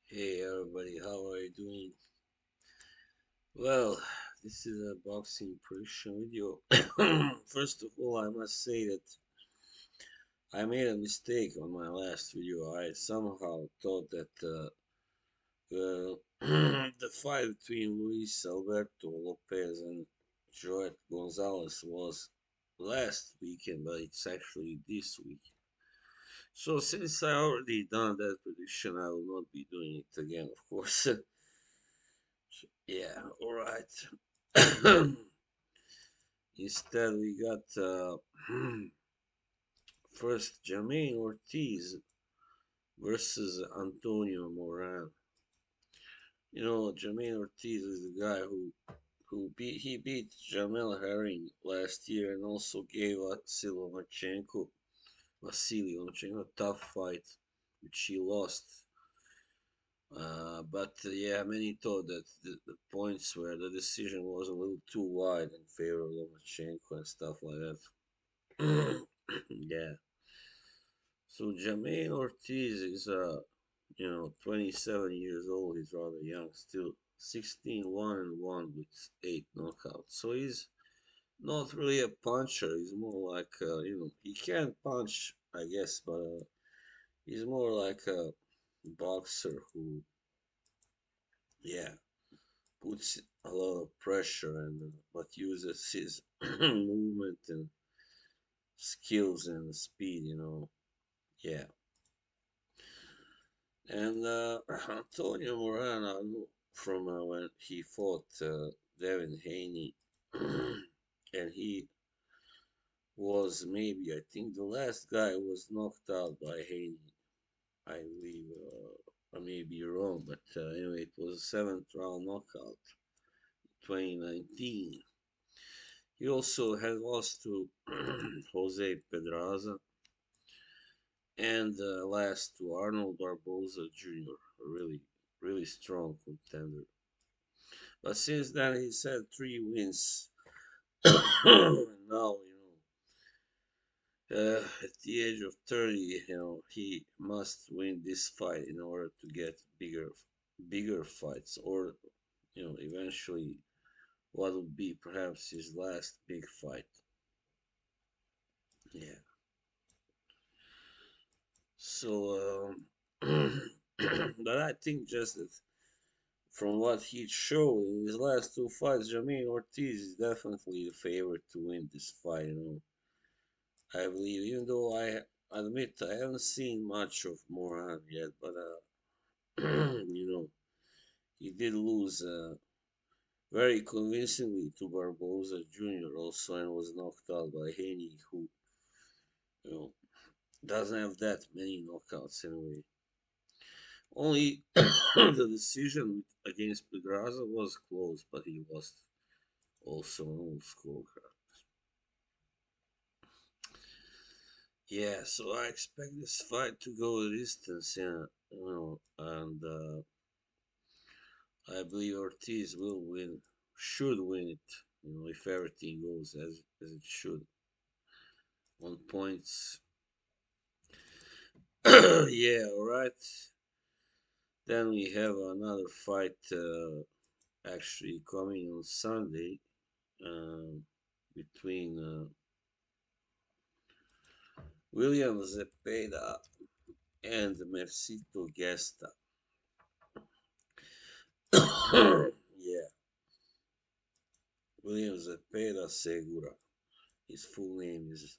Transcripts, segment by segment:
Hey everybody, how are you doing? Well, this is a boxing prediction video. First of all, I must say that I made a mistake on my last video. I somehow thought that the fight between Luis Alberto Lopez and Joet Gonzalez was last weekend, but it's actually this week. So since I already done that prediction, I will not be doing it again, of course. Yeah, all right. Instead, we got first Jamaine Ortiz versus Antonio Moran. You know, Jamaine Ortiz is the guy who beat Jamel Herring last year and also gave Vasily Lomachenko a tough fight, which he lost. But yeah, many thought that the points where the decision was a little too wide in favor of Lomachenko and stuff like that. Yeah. So Jamaine Ortiz is 27 years old. He's rather young still. 16, 1 and 1 with 8 knockouts. So he's not really a puncher. He's more like he can punch, I guess, but he's more like a boxer who, yeah, puts a lot of pressure and but uses his movement and skills and speed. Yeah. And Antonio Moran, I know from when he fought Devin Haney, and he was maybe, I think the last guy was knocked out by Haney. I believe, I may be wrong, but anyway, it was a seventh round knockout, 2019. He also had lost to Jose Pedraza and last to Arnold Barboza Jr., a really strong contender. But since then, he's had 3 wins. And now, at the age of 30, he must win this fight in order to get bigger fights, or eventually, what would be perhaps his last big fight. Yeah. So, but I think just that from what he showed in his last 2 fights, Jamaine Ortiz is definitely the favorite to win this fight. I believe, even though I admit I haven't seen much of Moran yet, but he did lose very convincingly to Barboza Jr. also and was knocked out by Haney, who you know doesn't have that many knockouts anyway. Only the decision against Pedraza was close, but he lost also an old scorecard. Yeah, so I expect this fight to go the distance, yeah, and I believe Ortiz will win, should win it, if everything goes as it should on points. Yeah, alright. Then we have another fight actually coming on Sunday uh, between William Zepeda and Mercito Gesta. Yeah, William Zepeda Segura. His full name is.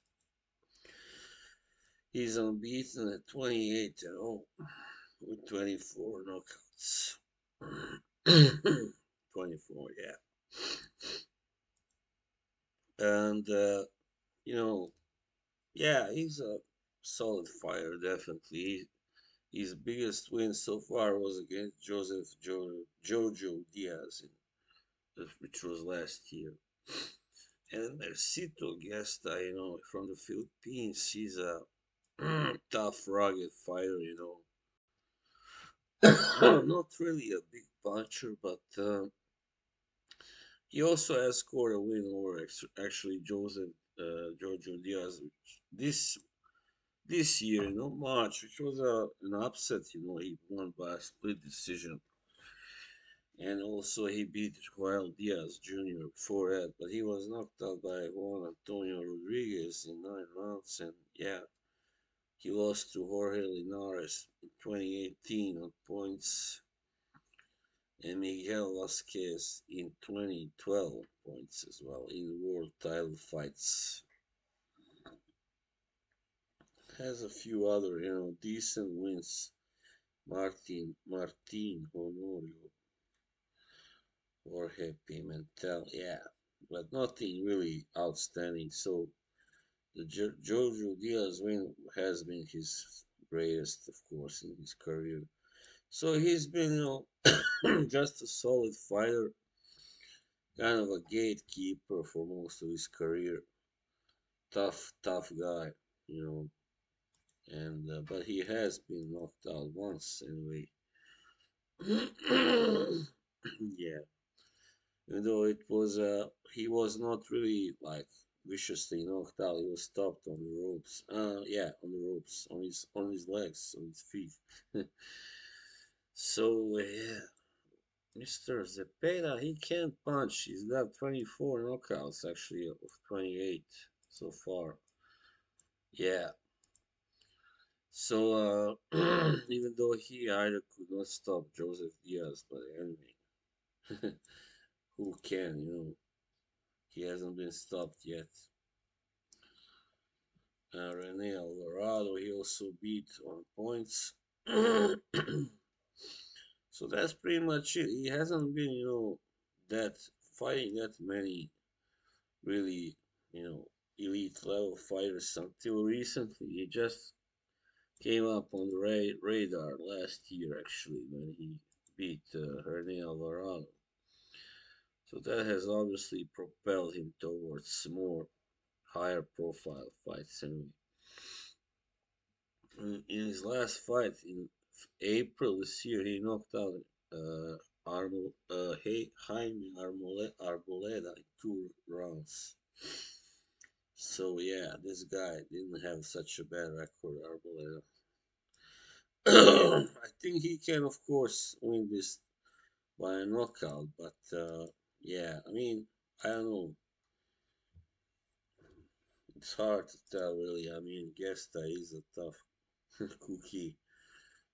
He's unbeaten at 28 and 0 with 24 knockouts. 24, yeah. And, you know, yeah, he's a solid fighter, definitely. His biggest win so far was against Jojo Diaz, which was last year. And Mercito Gesta, from the Philippines, he's a tough, rugged fighter. Not really a big puncher, but he also has scored a win over actually Joseph Giorgio Diaz. This this year, not much, which was an upset. He won by a split decision, and also he beat Joel Diaz Jr. before that, but he was knocked out by Juan Antonio Rodriguez in 9 rounds, and yeah, he lost to Jorge Linares in 2018 on points, and Miguel Vasquez in 2012 points as well in world title fights. Has a few other, decent wins. Martin Honorio, Jorge Pimentel, yeah, but nothing really outstanding. So the Jojo Diaz win has been his greatest, of course, in his career. So he's been, just a solid fighter, kind of a gatekeeper for most of his career. Tough, tough guy, you know. And but he has been knocked out once anyway. Yeah, even though he was not really like viciously knocked out. He was stopped on the ropes. Yeah, on the ropes, on his legs, on his feet. So yeah, Mr. Zepeda, he can't punch. He's got 24 knockouts actually of 28 so far. Yeah. So even though he either could not stop Joseph Diaz, but anyway, who can? He hasn't been stopped yet. Rene Alvarado, he also beat on points. So that's pretty much it. He hasn't been, that fighting that many really, you know, elite level fighters until recently. He just came up on the radar last year, actually, when he beat Rene Alvarado. So that has obviously propelled him towards more higher profile fights. And in his last fight in April this year, he knocked out Jaime Arboleda in 2 rounds. So yeah, this guy didn't have such a bad record, Arboleda. I think he can, of course, win this by a knockout, but yeah, I mean, I don't know. It's hard to tell, really. I mean, Gesta is a tough cookie,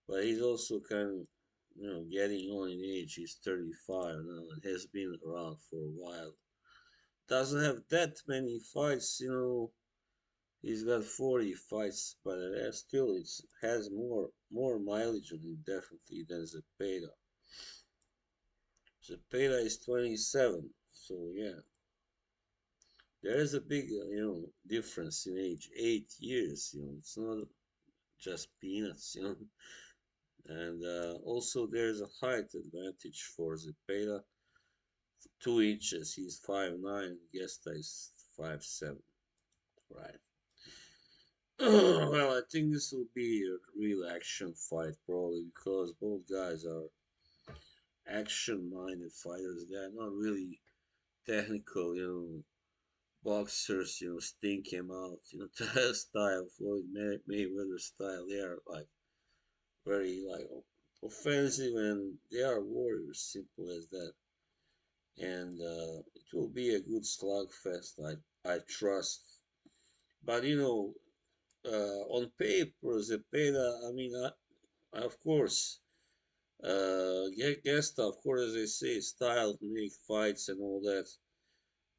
but he's also kind of, getting on in age. He's 35 now and has been around for a while. Doesn't have that many fights, He's got 40 fights, but still it has more mileage on him definitely than Zepeda. Zepeda is 27, so yeah, there is a big difference in age, 8 years. It's not just peanuts. And also there's a height advantage for Zepeda, 2 inches. He's 5'9". Gesta is 5'7". Right. Well, I think this will be a real action fight probably because both guys are action-minded fighters. They're not really technical, boxers, stink him out, style, Floyd Mayweather style. They are like very like offensive and they are warriors, simple as that. And it will be a good slugfest, I trust. But on paper, Zepeda, I mean, of course, Gesta, of course, as they say, style to make fights and all that.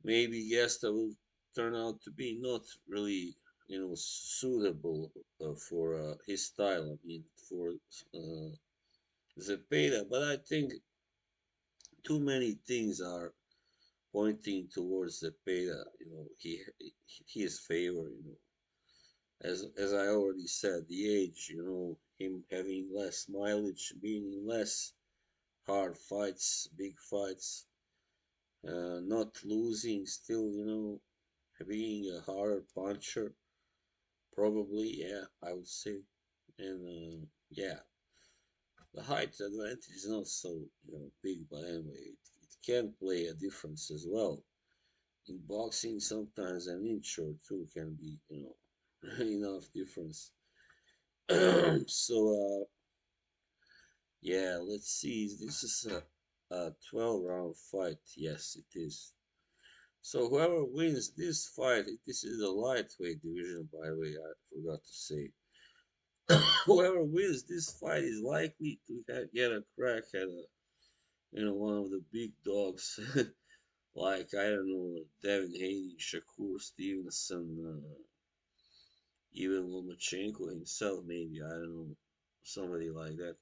Maybe Gesta will turn out to be not really, suitable for his style. I mean, for uh, Zepeda, but I think too many things are pointing towards Zepeda. He is favored. As I already said, the age. Him having less mileage, being in less hard fights, big fights, not losing, still, being a harder puncher, probably, yeah, I would say. And yeah, the height advantage is not so, big, but anyway, it can play a difference as well. In boxing, sometimes an inch or two can be, enough difference. So yeah, let's see. This is a 12 round fight. Yes, it is. So whoever wins this fight, this is the lightweight division, by the way. I forgot to say. Whoever wins this fight is likely to get a crack at one of the big dogs, like I don't know, Devin Haney, Shakur Stevenson, even Lomachenko himself, maybe I don't know, somebody like that.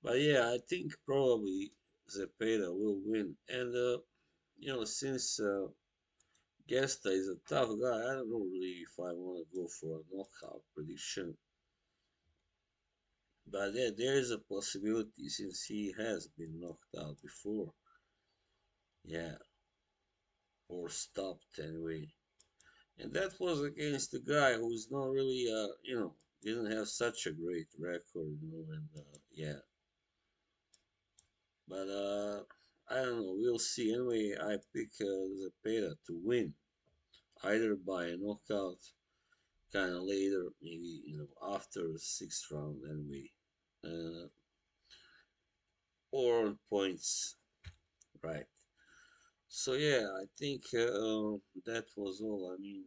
But yeah, I think probably Zepeda will win, and since Gesta is a tough guy, I don't know really if I want to go for a knockout prediction. But yeah, there is a possibility since he has been knocked out before. Yeah, or stopped anyway. And that was against the guy who's not really, didn't have such a great record, and yeah. But I don't know, we'll see. Anyway, I pick Zepeda to win, either by a knockout, kind of later, maybe, after the sixth round, anyway. Uh, or on points, right? So yeah, I think that was all. I mean,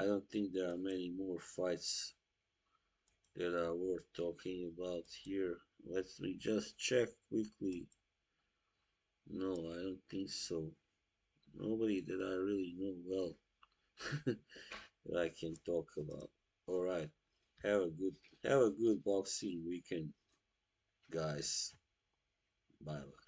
I don't think there are many more fights that are worth talking about here. Let me just check quickly. No, I don't think so. Nobody that I really know well that I can talk about. All right. Have a good have a good boxing weekend, guys. Bye bye.